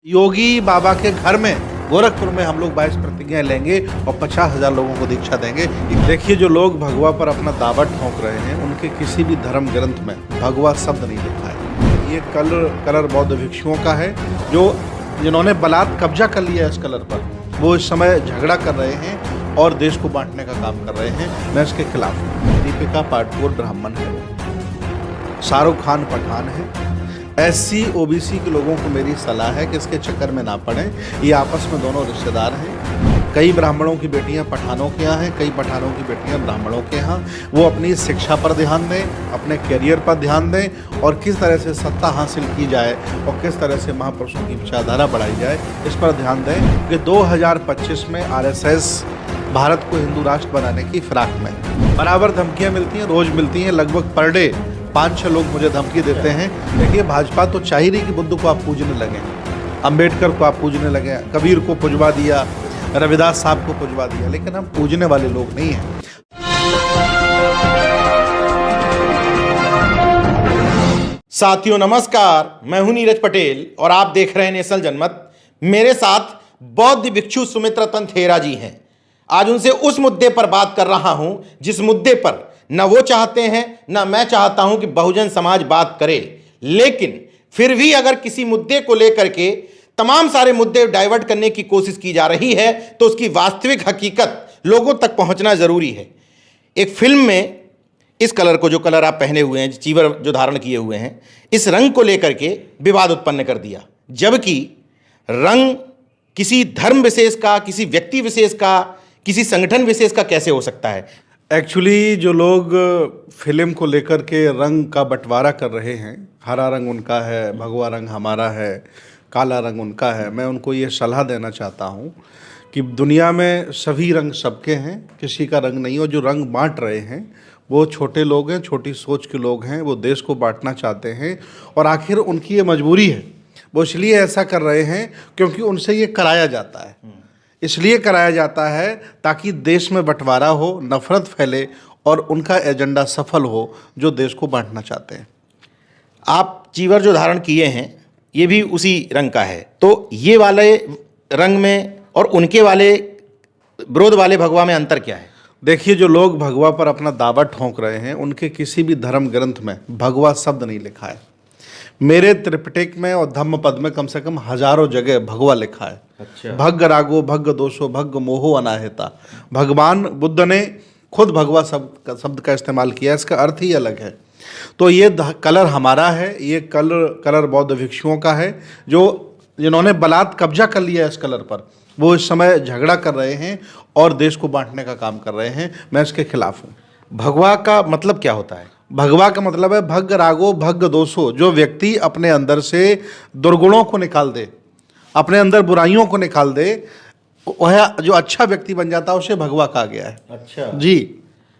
योगी बाबा के घर में गोरखपुर में हम लोग 22 प्रतिज्ञाएं लेंगे और 50,000 लोगों को दीक्षा देंगे। देखिए, जो लोग भगवा पर अपना दावा ठोंक रहे हैं, उनके किसी भी धर्म ग्रंथ में भगवा शब्द नहीं लिखा है। ये कलर बौद्ध भिक्षुओं का है, जो जिन्होंने बलात् कब्जा कर लिया है इस कलर पर। वो इस समय झगड़ा कर रहे हैं और देश को बांटने का काम कर रहे हैं। मैं इसके खिलाफ हूँ। दीपिका पादुकोण ब्राह्मण है, शाहरुख खान पठान है। SC OBC के लोगों को मेरी सलाह है कि इसके चक्कर में ना पड़ें। ये आपस में दोनों रिश्तेदार हैं। कई ब्राह्मणों की बेटियां पठानों के यहाँ हैं, कई पठानों की बेटियां ब्राह्मणों के यहाँ। वो अपनी शिक्षा पर ध्यान दें, अपने करियर पर ध्यान दें और किस तरह से सत्ता हासिल की जाए और किस तरह से महापुरुषों की विचारधारा बढ़ाई जाए, इस पर ध्यान दें कि 2025 में RSS भारत को हिंदू राष्ट्र बनाने की फिराक में बराबर धमकियाँ मिलती हैं, रोज़ मिलती हैं। लगभग पर डे 5-6 लोग मुझे धमकी देते हैं। देखिए, भाजपा तो चाह ही रही कि बुद्ध को आप पूजने लगें, अंबेडकर को आप पूजने लगें, कबीर को पुजवा दिया, रविदास साहब को पुजवा दिया, लेकिन हम पूजने वाले लोग नहीं हैं। साथियों नमस्कार, मैं हूं नीरज पटेल और आप देख रहे हैं नेशनल जनमत। मेरे साथ बौद्ध भिक्षु सुमित्रा तंथेरा जी हैं। आज उनसे उस मुद्दे पर बात कर रहा हूं जिस मुद्दे पर न वो चाहते हैं न मैं चाहता हूं कि बहुजन समाज बात करे, लेकिन फिर भी अगर किसी मुद्दे को लेकर के तमाम सारे मुद्दे डाइवर्ट करने की कोशिश की जा रही है तो उसकी वास्तविक हकीकत लोगों तक पहुंचना जरूरी है। एक फिल्म में इस कलर को, जो कलर आप पहने हुए हैं, चीवर जो धारण किए हुए हैं, इस रंग को लेकर के विवाद उत्पन्न कर दिया, जबकि रंग किसी धर्म विशेष का, किसी व्यक्ति विशेष का, किसी संगठन विशेष का कैसे हो सकता है। एक्चुअली जो लोग फिल्म को लेकर के रंग का बंटवारा कर रहे हैं, हरा रंग उनका है, भगवा रंग हमारा है, काला रंग उनका है, मैं उनको ये सलाह देना चाहता हूँ कि दुनिया में सभी रंग सबके हैं, किसी का रंग नहीं। और जो रंग बांट रहे हैं वो छोटे लोग हैं, छोटी सोच के लोग हैं, वो देश को बांटना चाहते हैं और आखिर उनकी ये मजबूरी है। वो इसलिए ऐसा कर रहे हैं क्योंकि उनसे ये कराया जाता है, इसलिए कराया जाता है ताकि देश में बंटवारा हो, नफरत फैले और उनका एजेंडा सफल हो जो देश को बांटना चाहते हैं। आप चीवर जो धारण किए हैं ये भी उसी रंग का है, तो ये वाले रंग में और उनके वाले विरोध वाले भगवा में अंतर क्या है। देखिए, जो लोग भगवा पर अपना दावा ठोंक रहे हैं, उनके किसी भी धर्म ग्रंथ में भगवा शब्द नहीं लिखा है। मेरे त्रिपिटक में और धम्म पद में कम से कम हजारों जगह भगवा लिखा है। अच्छा। भग्ग रागो भग्ग दोषो भग्ग मोहो अनाहिता। भगवान बुद्ध ने खुद भगवा शब्द का इस्तेमाल किया, इसका अर्थ ही अलग है। तो ये कलर हमारा है, ये कलर बौद्ध भिक्षुओं का है, जो जिन्होंने बलात् कब्जा कर लिया है इस कलर पर। वो इस समय झगड़ा कर रहे हैं और देश को बांटने का काम कर रहे हैं। मैं इसके खिलाफ हूँ। भगवा का मतलब क्या होता है। भगवा का मतलब है भग्ग रागो भग्ग दोषो। जो व्यक्ति अपने अंदर से दुर्गुणों को निकाल दे, अपने अंदर बुराइयों को निकाल दे, वह जो अच्छा व्यक्ति बन जाता है उसे भगवा कहा गया है। अच्छा जी।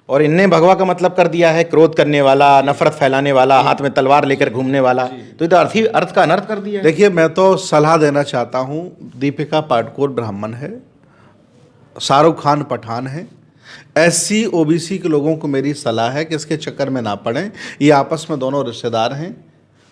और इनने भगवा का मतलब कर दिया है क्रोध करने वाला, नफरत फैलाने वाला, हाथ में तलवार लेकर घूमने वाला। तो ये तो अर्थ का अनर्थ कर दिया है। देखिए, मैं तो सलाह देना चाहता हूँ। दीपिका पादुकोण ब्राह्मण है, शाहरुख खान पठान है। SC OBC के लोगों को मेरी सलाह है कि इसके चक्कर में ना पड़ें। ये आपस में दोनों रिश्तेदार हैं।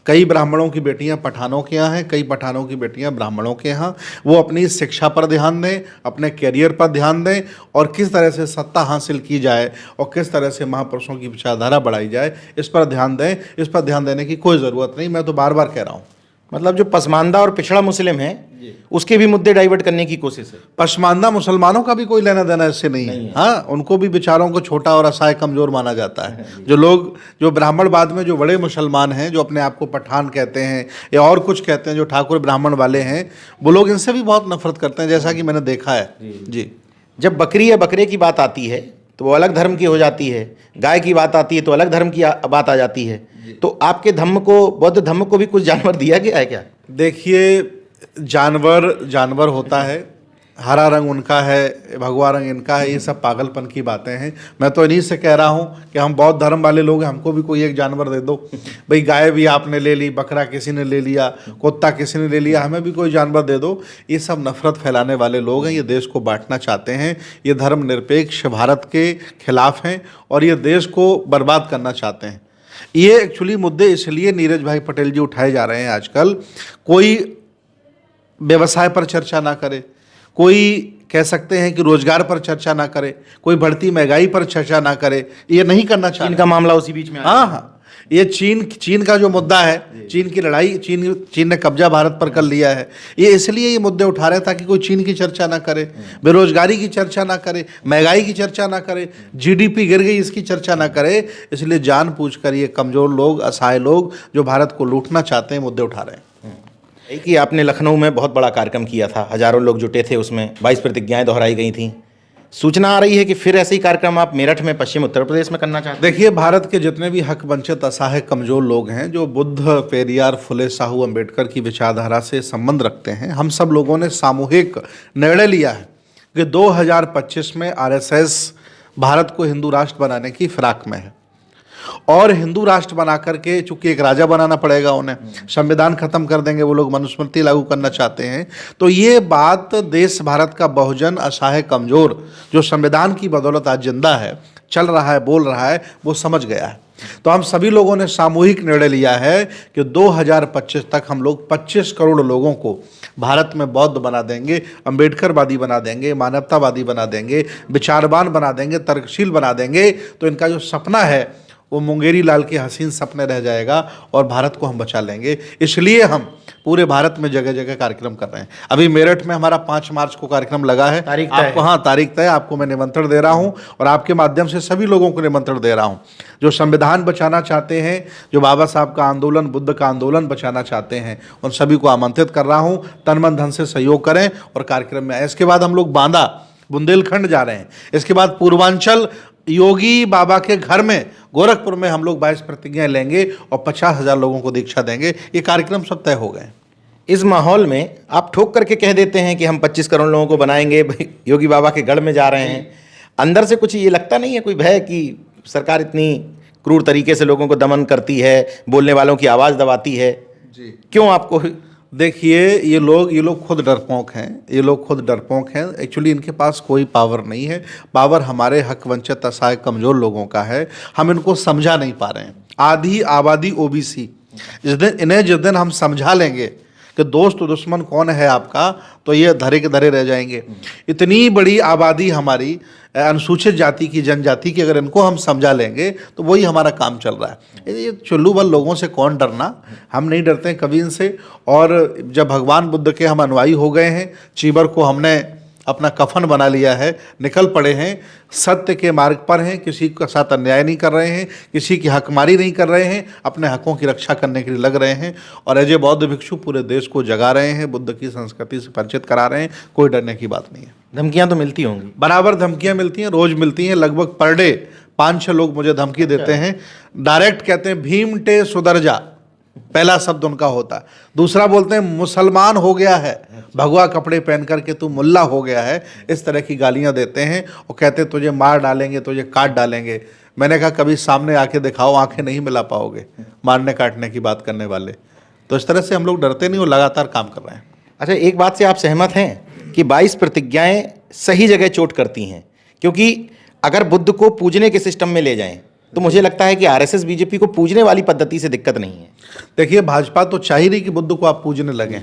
कई ब्राह्मणों की बेटियां पठानों के यहाँ हैं, कई पठानों की बेटियां ब्राह्मणों के यहाँ। वो अपनी शिक्षा पर ध्यान दें, अपने करियर पर ध्यान दें और किस तरह से सत्ता हासिल की जाए और किस तरह से महापुरुषों की विचारधारा बढ़ाई जाए, इस पर ध्यान दें। इस पर ध्यान देने की कोई ज़रूरत नहीं, मैं तो बार बार कह रहा हूँ। मतलब जो पसमानदा और पिछड़ा मुस्लिम है उसके भी मुद्दे डाइवर्ट करने की कोशिश है। पसमानदा मुसलमानों का भी कोई लेना देना इससे नहीं है। हाँ, उनको भी बेचारों को छोटा और असहाय कमज़ोर माना जाता है। जो लोग, जो ब्राह्मणवाद में जो बड़े मुसलमान हैं, जो अपने आप को पठान कहते हैं या और कुछ कहते हैं, जो ठाकुर ब्राह्मण वाले हैं, वो लोग इनसे भी बहुत नफरत करते हैं, जैसा कि मैंने देखा है। जी। जब बकरी या बकरे की बात आती है तो वो अलग धर्म की हो जाती है, गाय की बात आती है तो अलग धर्म की बात आ जाती है। तो आपके धर्म को, बौद्ध धर्म को भी कुछ जानवर दिया गया है क्या। देखिए, जानवर होता है, हरा रंग उनका है, भगवा रंग इनका है, ये सब पागलपन की बातें हैं। मैं तो इन्हीं से कह रहा हूँ कि हम बौद्ध धर्म वाले लोग हैं, हमको भी कोई एक जानवर दे दो। भाई, गाय भी आपने ले ली, बकरा किसी ने ले लिया, कुत्ता किसी ने ले लिया, हमें भी कोई जानवर दे दो। ये सब नफरत फैलाने वाले लोग हैं, ये देश को बांटना चाहते हैं, ये धर्मनिरपेक्ष भारत के खिलाफ हैं और ये देश को बर्बाद करना चाहते हैं। ये एक्चुअली मुद्दे इसलिए नीरज भाई पटेल जी उठाए जा रहे हैं आजकल। कोई व्यवसाय पर चर्चा ना करे, कोई कह सकते हैं कि रोजगार पर चर्चा ना करे, कोई बढ़ती महंगाई पर चर्चा ना करे, ये नहीं करना चाहिए। चीन का मामला उसी बीच में आया। हाँ हाँ, ये चीन का जो मुद्दा है, चीन की लड़ाई, चीन ने कब्जा भारत पर कर लिया है, ये इसलिए ये मुद्दे उठा रहे हैं ताकि कोई चीन की चर्चा ना करे, बेरोजगारी की चर्चा ना करे, महंगाई की चर्चा ना करे, जीडीपी गिर गई इसकी चर्चा ना करे। इसलिए जानबूझकर ये कमजोर लोग, असहाय लोग जो भारत को लूटना चाहते हैं, मुद्दे उठा रहे हैं। एक ही आपने लखनऊ में बहुत बड़ा कार्यक्रम किया था, हजारों लोग जुटे थे, उसमें 22 प्रतिज्ञाएं दोहराई गई थीं। सूचना आ रही है कि फिर ऐसे ही कार्यक्रम आप मेरठ में, पश्चिम उत्तर प्रदेश में करना चाहते हैं। देखिए, भारत के जितने भी हक वंचित, असहाय, कमजोर लोग हैं जो बुद्ध, पेरियार, फुले, साहू, अंबेडकर की विचारधारा से संबंध रखते हैं, हम सब लोगों ने सामूहिक निर्णय लिया है कि 2025 में आरएसएस भारत को हिंदू राष्ट्र बनाने की फिराक में है। और हिंदू राष्ट्र बना करके, चूंकि एक राजा बनाना पड़ेगा उन्हें, संविधान खत्म कर देंगे वो लोग, मनुस्मृति लागू करना चाहते हैं, तो ये बात देश भारत का बहुजन, असहाय, कमजोर जो संविधान की बदौलत आज जिंदा है, चल रहा है, बोल रहा है, वो समझ गया है। तो हम सभी लोगों ने सामूहिक निर्णय लिया है कि 2025 तक हम लोग 25 करोड़ लोगों को भारत में बौद्ध बना देंगे, अंबेडकरवादी बना देंगे, मानवतावादी बना देंगे, विचारवान बना देंगे, तर्कशील बना देंगे। तो इनका जो सपना है वो मुंगेरी लाल के हसीन सपने रह जाएगा और भारत को हम बचा लेंगे। इसलिए हम पूरे भारत में जगह जगह कार्यक्रम कर रहे हैं। अभी मेरठ में हमारा 5 मार्च को कार्यक्रम लगा है। तारीख तय आपको, हाँ, तारीख तय, आपको मैं निमंत्रण दे रहा हूं और आपके माध्यम से सभी लोगों को निमंत्रण दे रहा हूं जो संविधान बचाना चाहते हैं, जो बाबा साहब का आंदोलन, बुद्ध का आंदोलन बचाना चाहते हैं, उन सभी को आमंत्रित कर रहा हूं। तन मन धन से सहयोग करें और कार्यक्रम में आए। इसके बाद हम लोग बांदा, बुंदेलखंड जा रहे हैं। इसके बाद पूर्वांचल योगी बाबा के घर में गोरखपुर में हम लोग 22 प्रतिज्ञाएं लेंगे और 50,000 लोगों को दीक्षा देंगे। ये कार्यक्रम सब तय हो गए। इस माहौल में आप ठोक करके कह देते हैं कि हम 25 करोड़ लोगों को बनाएंगे, योगी बाबा के गढ़ में जा रहे हैं, अंदर से कुछ ये लगता नहीं है, कोई भय कि सरकार इतनी क्रूर तरीके से लोगों को दमन करती है, बोलने वालों की आवाज़ दबाती है? जी, क्यों आपको? देखिए, ये लोग खुद डरपोक हैं। ये लोग खुद डरपोक हैं। एक्चुअली इनके पास कोई पावर नहीं है। पावर हमारे हक वंचित, असहाय, कमजोर लोगों का है। हम इनको समझा नहीं पा रहे हैं। आधी आबादी ओबीसी, जिस दिन हम समझा लेंगे कि दोस्त दुश्मन कौन है आपका, तो ये धरे के धरे रह जाएंगे। इतनी बड़ी आबादी हमारी अनुसूचित जाति की, जनजाति की, अगर इनको हम समझा लेंगे तो वही हमारा काम चल रहा है। ये चुल्लूबल लोगों से कौन डरना, हम नहीं डरते हैं कभी इनसे। और जब भगवान बुद्ध के हम अनुयायी हो गए हैं, चीबर को हमने अपना कफन बना लिया है, निकल पड़े हैं, सत्य के मार्ग पर हैं, किसी के साथ अन्याय नहीं कर रहे हैं, किसी की हकमारी नहीं कर रहे हैं, अपने हकों की रक्षा करने के लिए लग रहे हैं। और एज ए बौद्ध भिक्षु पूरे देश को जगा रहे हैं, बुद्ध की संस्कृति से परिचित करा रहे हैं। कोई डरने की बात नहीं है। धमकियां तो मिलती होंगी? बराबर धमकियां मिलती हैं, रोज मिलती हैं। लगभग पर डे 5-6 लोग मुझे धमकी देते हैं। डायरेक्ट कहते हैं भीम टे सुधर जा, पहला शब्द उनका होता है। दूसरा बोलते हैं मुसलमान हो गया है, भगवा कपड़े पहन करके तू मुल्ला हो गया है। इस तरह की गालियां देते हैं और कहते हैं तुझे मार डालेंगे, तुझे काट डालेंगे। मैंने कहा कभी सामने आके दिखाओ, आंखें नहीं मिला पाओगे मारने काटने की बात करने वाले। तो इस तरह से हम लोग डरते नहीं और लगातार काम कर रहे हैं। अच्छा, एक बात से आप सहमत हैं कि 22 प्रतिज्ञाएं सही जगह चोट करती हैं? क्योंकि अगर बुद्ध को पूजने के सिस्टम में ले जाएं तो मुझे लगता है कि आरएसएस बीजेपी को पूजने वाली पद्धति से दिक्कत नहीं है। देखिए, भाजपा तो चाह ही रही कि बुद्ध को आप पूजने लगे,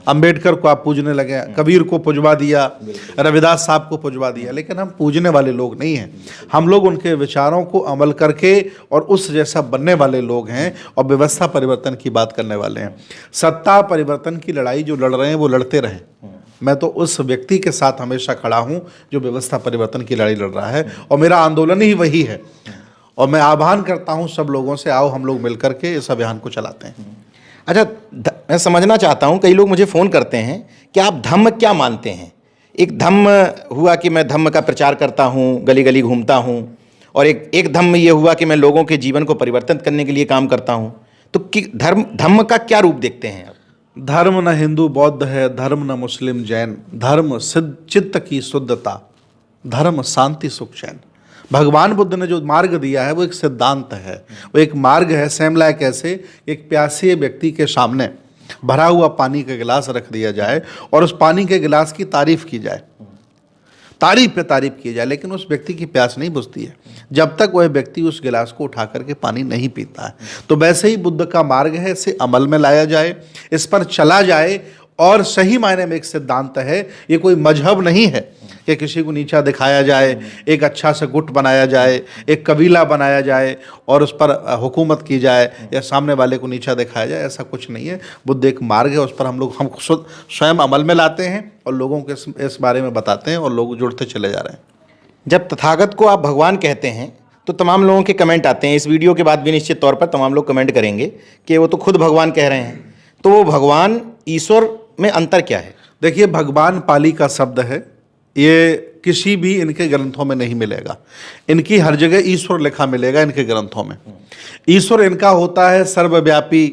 अंबेडकर को आप पूजने लगे, कबीर को पुजवा दिया, रविदास साहब को पुजवा दिया, लेकिन हम पूजने वाले लोग नहीं हैं। हम लोग उनके विचारों को अमल करके और उस जैसा बनने वाले लोग हैं और व्यवस्था परिवर्तन की बात करने वाले हैं। सत्ता परिवर्तन की लड़ाई जो लड़ रहे हैं वो लड़ते रहें। मैं तो उस व्यक्ति के साथ हमेशा खड़ा हूं जो व्यवस्था परिवर्तन की लड़ाई लड़ रहा है और मेरा आंदोलन ही वही है। और मैं आह्वान करता हूं सब लोगों से, आओ हम लोग मिलकर के इस अभियान को चलाते हैं। अच्छा, मैं समझना चाहता हूं, कई लोग मुझे फ़ोन करते हैं कि आप धम्म क्या मानते हैं? एक धम्म हुआ कि मैं धम्म का प्रचार करता हूं, गली गली घूमता हूं, और एक धम्म ये हुआ कि मैं लोगों के जीवन को परिवर्तित करने के लिए काम करता हूं। तो धम्म का क्या रूप देखते हैं आप? धर्म न हिंदू बौद्ध है, धर्म न मुस्लिम जैन, धर्म चित्त की शुद्धता, धर्म शांति सुख चैन। भगवान बुद्ध ने जो मार्ग दिया है वो एक सिद्धांत है, वो एक मार्ग है। सेम लाइक ऐसे एक प्यासे व्यक्ति के सामने भरा हुआ पानी का गिलास रख दिया जाए और उस पानी के गिलास की तारीफ की जाए, तारीफ पे तारीफ की जाए, लेकिन उस व्यक्ति की प्यास नहीं बुझती है जब तक वह व्यक्ति उस गिलास को उठा करके पानी नहीं पीता है। तो वैसे ही बुद्ध का मार्ग है, इसे अमल में लाया जाए, इस पर चला जाए और सही मायने में एक सिद्धांत है। ये कोई मजहब नहीं है कि किसी को नीचा दिखाया जाए, एक अच्छा से गुट बनाया जाए, एक कबीला बनाया जाए और उस पर हुकूमत की जाए या सामने वाले को नीचा दिखाया जाए। ऐसा कुछ नहीं है। बुद्ध एक मार्ग है, उस पर हम स्वयं अमल में लाते हैं और लोगों को इस बारे में बताते हैं और लोग जुड़ते चले जा रहे हैं। जब तथागत को आप भगवान कहते हैं तो तमाम लोगों के कमेंट आते हैं। इस वीडियो के बाद भी निश्चित तौर पर तमाम लोग कमेंट करेंगे कि वो तो खुद भगवान कह रहे हैं, तो वो भगवान ईश्वर में अंतर क्या है? देखिए, भगवान पाली का शब्द है, ये किसी भी इनके ग्रंथों में नहीं मिलेगा। इनकी हर जगह ईश्वर लिखा मिलेगा इनके ग्रंथों में। ईश्वर इनका होता है सर्वव्यापी,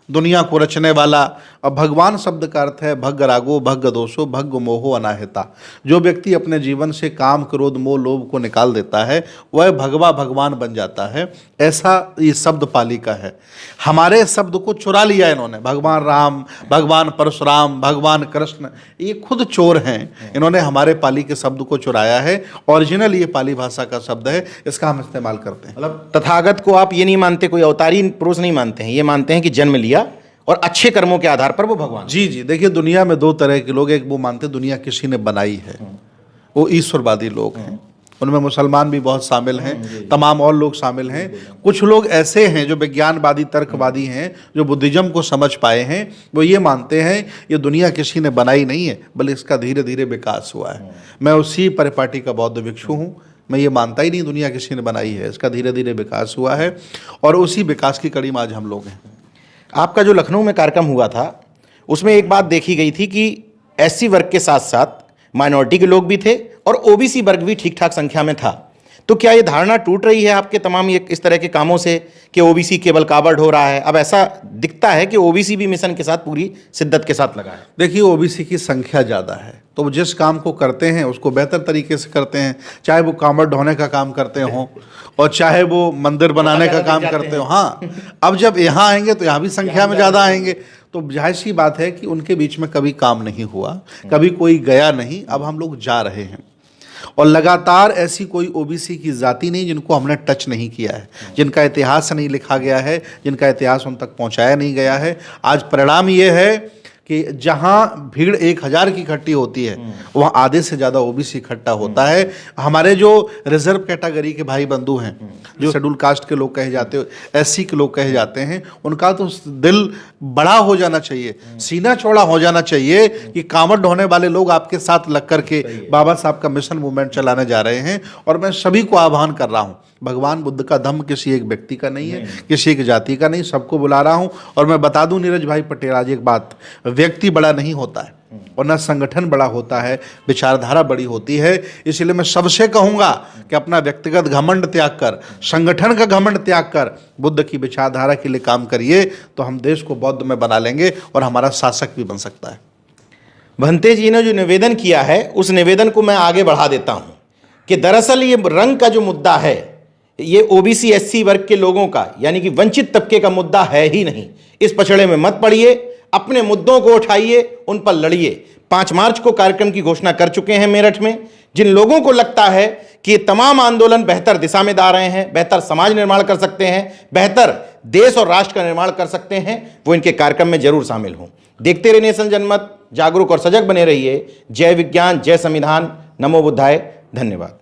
दुनिया को रचने वाला। और भगवान शब्द का अर्थ है भग्ग रागो भग्ग दोषो भग्ग मोहो अनाहिता। जो व्यक्ति अपने जीवन से काम क्रोध मोह लोभ को निकाल देता है वह भगवान बन जाता है। ऐसा ये शब्द पाली का है। हमारे शब्द को चुरा लिया इन्होंने। भगवान राम, भगवान परशुराम, भगवान कृष्ण, ये खुद चोर हैं। इन्होंने हमारे पाली के शब्द को चुराया है। ओरिजिनल ये पाली भाषा का शब्द है, इसका हम इस्तेमाल करते हैं। मतलब तथागत को आप ये नहीं मानते, कोई अवतारी पुरुष नहीं मानते हैं, ये मानते हैं कि जन्म लिया और अच्छे कर्मों के आधार पर वो भगवान। जी जी, देखिए दुनिया में दो तरह के लोग। एक वो मानते दुनिया किसी ने बनाई है, वो ईश्वरवादी लोग हैं। उनमें मुसलमान भी बहुत शामिल हैं, तमाम और लोग शामिल हैं। कुछ लोग ऐसे हैं जो विज्ञानवादी तर्कवादी हैं, जो बुद्धिज्म को समझ पाए हैं। वो ये मानते हैं ये दुनिया किसी ने बनाई नहीं है, बल्कि इसका धीरे धीरे विकास हुआ है। मैं उसी परिपाटी का बौद्ध भिक्षु हूँ। मैं ये मानता ही नहीं दुनिया किसी ने बनाई है, इसका धीरे धीरे विकास हुआ है और उसी विकास की कड़ी में आज हम लोग हैं। आपका जो लखनऊ में कार्यक्रम हुआ था उसमें एक बात देखी गई थी कि एससी वर्ग के साथ साथ माइनॉरिटी के लोग भी थे और ओबीसी वर्ग भी ठीक ठाक संख्या में था। तो क्या ये धारणा टूट रही है आपके तमाम ये इस तरह के कामों से कि ओबीसी केवल काबर्ड हो रहा है? अब ऐसा दिखता है कि ओबीसी भी मिशन के साथ पूरी शिद्दत के साथ लगा है। देखिए, ओबीसी की संख्या ज़्यादा है तो वो जिस काम को करते हैं उसको बेहतर तरीके से करते हैं, चाहे वो कांवड़ ढोने का काम करते हों और चाहे वो मंदिर बनाने का काम करते हो। हाँ, अब जब यहाँ आएंगे तो यहाँ भी संख्या में ज़्यादा आएंगे, तो जाहिर सी बात है कि उनके बीच में कभी काम नहीं हुआ, कभी कोई गया नहीं। अब हम लोग जा रहे हैं और लगातार ऐसी कोई ओबीसी की जाति नहीं जिनको हमने टच नहीं किया है, जिनका इतिहास नहीं लिखा गया है, जिनका इतिहास उन तक पहुंचाया नहीं गया है। आज परिणाम ये है कि जहां भीड़ 1000 की इकट्ठी होती है वहां आधे से ज़्यादा ओबीसी इकट्ठा होता है। हमारे जो रिजर्व कैटेगरी के भाई बंधु हैं, जो शेड्यूल कास्ट के लोग कहे जाते हैं, एससी के लोग कहे जाते हैं, उनका तो दिल बड़ा हो जाना चाहिए, सीना चौड़ा हो जाना चाहिए कि कांवड़ ढोने वाले लोग आपके साथ लग करके बाबा साहब का मिशन मूवमेंट चलाने जा रहे हैं। और मैं सभी को आह्वान कर रहा हूँ, भगवान बुद्ध का धम्म किसी एक व्यक्ति का नहीं है, किसी एक जाति का नहीं, सबको बुला रहा हूँ। और मैं बता दूं नीरज भाई पटेल, आज एक बात, व्यक्ति बड़ा नहीं होता है और न संगठन बड़ा होता है, विचारधारा बड़ी होती है। इसलिए मैं सबसे कहूँगा कि अपना व्यक्तिगत घमंड त्याग कर, संगठन का घमंड त्याग कर बुद्ध की विचारधारा के लिए काम करिए, तो हम देश को बौद्ध में बना लेंगे और हमारा शासक भी बन सकता है। भंते जी ने जो निवेदन किया है उस निवेदन को मैं आगे बढ़ा देता हूँ कि दरअसल ये रंग का जो मुद्दा है ये ओबीसी एससी वर्ग के लोगों का यानी कि वंचित तबके का मुद्दा है ही नहीं। इस पछड़े में मत पड़िए, अपने मुद्दों को उठाइए, उन पर लड़िए। 5 मार्च को कार्यक्रम की घोषणा कर चुके हैं मेरठ में। जिन लोगों को लगता है कि ये तमाम आंदोलन बेहतर दिशा में जा रहे हैं, बेहतर समाज निर्माण कर सकते हैं, बेहतर देश और राष्ट्र का निर्माण कर सकते हैं, वो इनके कार्यक्रम में जरूर शामिल हों। देखते रहिए नेशन जनमत, जागरूक और सजग बने रहिए। जय विज्ञान, जय संविधान, नमो बुद्धाय। धन्यवाद।